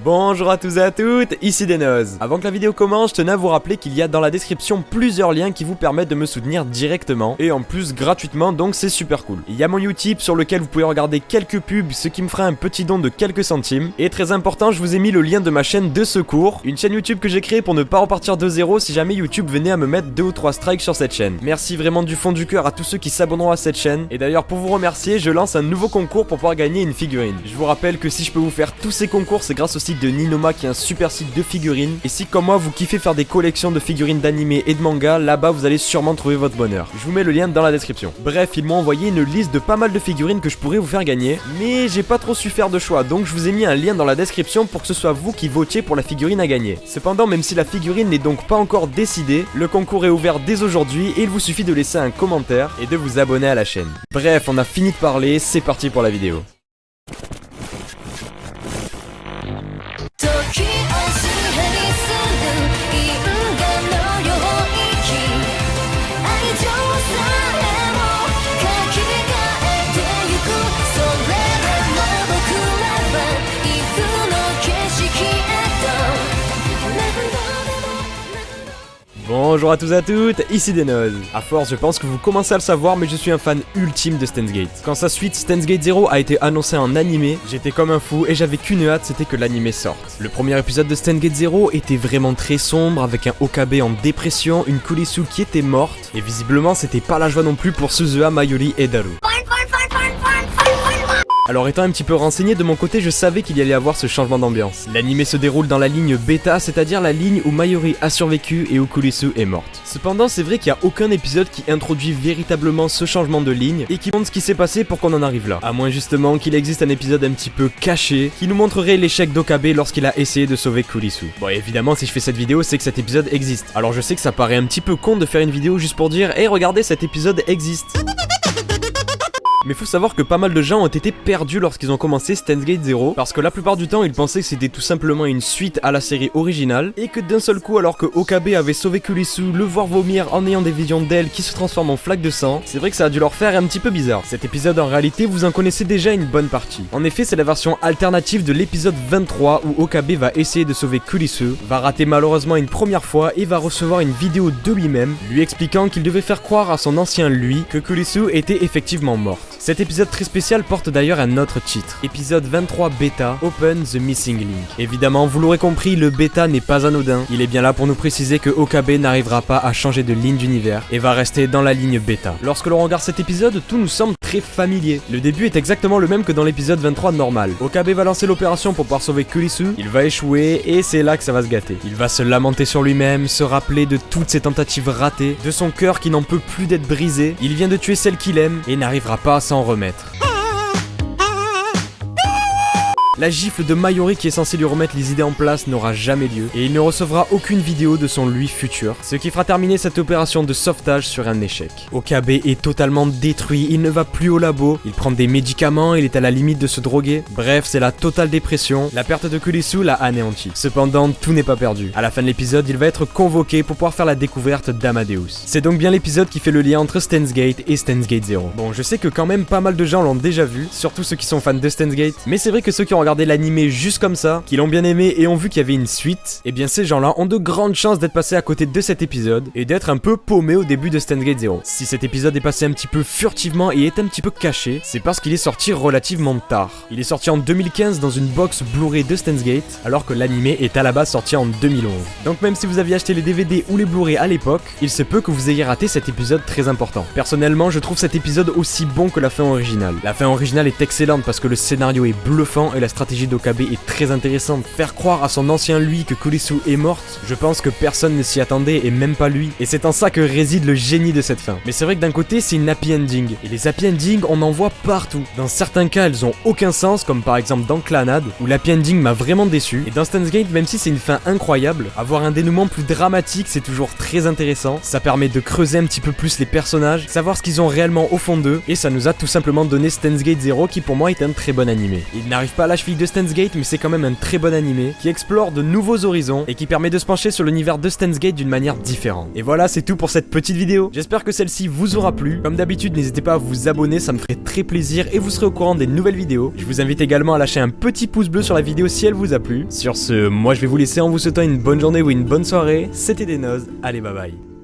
Bonjour à tous et à toutes, ici Denoz. Avant que la vidéo commence, je tenais à vous rappeler qu'il y a dans la description plusieurs liens qui vous permettent de me soutenir directement et en plus gratuitement, donc c'est super cool. Il y a mon Utip sur lequel vous pouvez regarder quelques pubs, ce qui me fera un petit don de quelques centimes. Et très important, je vous ai mis le lien de ma chaîne de secours, une chaîne YouTube que j'ai créée pour ne pas repartir de zéro si jamais YouTube venait à me mettre 2 ou 3 strikes sur cette chaîne. Merci vraiment du fond du cœur à tous ceux qui s'abonneront à cette chaîne. Et d'ailleurs pour vous remercier, je lance un nouveau concours pour pouvoir gagner une figurine. Je vous rappelle que si je peux vous faire tous ces concours, c'est grâce au site de Ninoma qui est un super site de figurines. Et si comme moi vous kiffez faire des collections de figurines d'animé et de manga, là-bas vous allez sûrement trouver votre bonheur. Je vous mets le lien dans la description. Bref, ils m'ont envoyé une liste de pas mal de figurines que je pourrais vous faire gagner, mais j'ai pas trop su faire de choix, donc je vous ai mis un lien dans la description pour que ce soit vous qui votiez pour la figurine à gagner. Cependant, même si la figurine n'est donc pas encore décidée, le concours est ouvert dès aujourd'hui et il vous suffit de laisser un commentaire et de vous abonner à la chaîne. Bref, on a fini de parler, c'est parti pour la vidéo. Bonjour à tous et à toutes, ici Denoz. A force, je pense que vous commencez à le savoir, mais je suis un fan ultime de Steins Gate. Quand sa suite Steins Gate 0 a été annoncée en animé, j'étais comme un fou et j'avais qu'une hâte, c'était que l'animé sorte. Le premier épisode de Steins Gate 0 était vraiment très sombre, avec un Okabe en dépression, une Kurisu qui était morte, et visiblement c'était pas la joie non plus pour Suzuha, Mayuri et Daru. Alors étant un petit peu renseigné de mon côté, je savais qu'il y allait avoir ce changement d'ambiance. L'anime se déroule dans la ligne bêta, c'est-à-dire la ligne où Mayuri a survécu et où Kurisu est morte. Cependant, c'est vrai qu'il n'y a aucun épisode qui introduit véritablement ce changement de ligne et qui montre ce qui s'est passé pour qu'on en arrive là. À moins justement qu'il existe un épisode un petit peu caché qui nous montrerait l'échec d'Okabe lorsqu'il a essayé de sauver Kurisu. Bon, évidemment, si je fais cette vidéo, c'est que cet épisode existe. Alors je sais que ça paraît un petit peu con de faire une vidéo juste pour dire « Hey, regardez, cet épisode existe !» Mais faut savoir que pas mal de gens ont été perdus lorsqu'ils ont commencé Steins Gate 0, parce que la plupart du temps ils pensaient que c'était tout simplement une suite à la série originale, et que d'un seul coup, alors que Okabe avait sauvé Kurisu, le voir vomir en ayant des visions d'elle qui se transforment en flaques de sang, c'est vrai que ça a dû leur faire un petit peu bizarre. Cet épisode en réalité vous en connaissez déjà une bonne partie. En effet, c'est la version alternative de l'épisode 23 où Okabe va essayer de sauver Kurisu, va rater malheureusement une première fois et va recevoir une vidéo de lui-même, lui expliquant qu'il devait faire croire à son ancien lui que Kurisu était effectivement morte. Cet épisode très spécial porte d'ailleurs un autre titre, épisode 23 bêta, Open the Missing Link. Évidemment, vous l'aurez compris, le bêta n'est pas anodin, il est bien là pour nous préciser que Okabe n'arrivera pas à changer de ligne d'univers et va rester dans la ligne bêta. Lorsque l'on regarde cet épisode, tout nous semble très familier. Le début est exactement le même que dans l'épisode 23 normal. Okabe va lancer l'opération pour pouvoir sauver Kurisu, il va échouer et c'est là que ça va se gâter. Il va se lamenter sur lui-même, se rappeler de toutes ses tentatives ratées, de son cœur qui n'en peut plus d'être brisé, il vient de tuer celle qu'il aime et n'arrivera pas à s'en remettre. La gifle de Mayuri qui est censée lui remettre les idées en place n'aura jamais lieu et il ne recevra aucune vidéo de son lui futur, ce qui fera terminer cette opération de sauvetage sur un échec. Okabe est totalement détruit, il ne va plus au labo, il prend des médicaments, il est à la limite de se droguer, bref c'est la totale dépression, la perte de Kurisu l'a anéanti. Cependant tout n'est pas perdu, à la fin de l'épisode il va être convoqué pour pouvoir faire la découverte d'Amadeus. C'est donc bien l'épisode qui fait le lien entre Steins Gate et Steins Gate 0. Bon, je sais que quand même pas mal de gens l'ont déjà vu, surtout ceux qui sont fans de Steins Gate, mais c'est vrai que ceux qui ont regardé l'animé juste comme ça, qui l'ont bien aimé et ont vu qu'il y avait une suite, et bien ces gens-là ont de grandes chances d'être passés à côté de cet épisode et d'être un peu paumés au début de Steins Gate 0. Si cet épisode est passé un petit peu furtivement et est un petit peu caché, c'est parce qu'il est sorti relativement tard. Il est sorti en 2015 dans une box Blu-ray de Steins Gate, alors que l'animé est à la base sorti en 2011. Donc même si vous aviez acheté les DVD ou les Blu-ray à l'époque, il se peut que vous ayez raté cet épisode très important. Personnellement, je trouve cet épisode aussi bon que la fin originale. La fin originale est excellente parce que le scénario est bluffant et la stratégie d'Okabe est très intéressante. Faire croire à son ancien lui que Kurisu est morte, je pense que personne ne s'y attendait et même pas lui. Et c'est en ça que réside le génie de cette fin. Mais c'est vrai que d'un côté c'est une happy ending. Et les happy endings on en voit partout. Dans certains cas elles ont aucun sens, comme par exemple dans Clannad, où l'happy ending m'a vraiment déçu. Et dans Steins Gate, même si c'est une fin incroyable, avoir un dénouement plus dramatique c'est toujours très intéressant. Ça permet de creuser un petit peu plus les personnages, savoir ce qu'ils ont réellement au fond d'eux. Et ça nous a tout simplement donné Steins Gate 0 qui pour moi est un très bon animé. Il n'arrive pas à l'achever fille de Steins Gate, mais c'est quand même un très bon animé qui explore de nouveaux horizons et qui permet de se pencher sur l'univers de Steins Gate d'une manière différente. Et voilà, c'est tout pour cette petite vidéo. J'espère que celle-ci vous aura plu. Comme d'habitude, n'hésitez pas à vous abonner, ça me ferait très plaisir et vous serez au courant des nouvelles vidéos. Je vous invite également à lâcher un petit pouce bleu sur la vidéo si elle vous a plu. Sur ce, moi je vais vous laisser en vous souhaitant une bonne journée ou une bonne soirée. C'était Denoz, allez bye bye.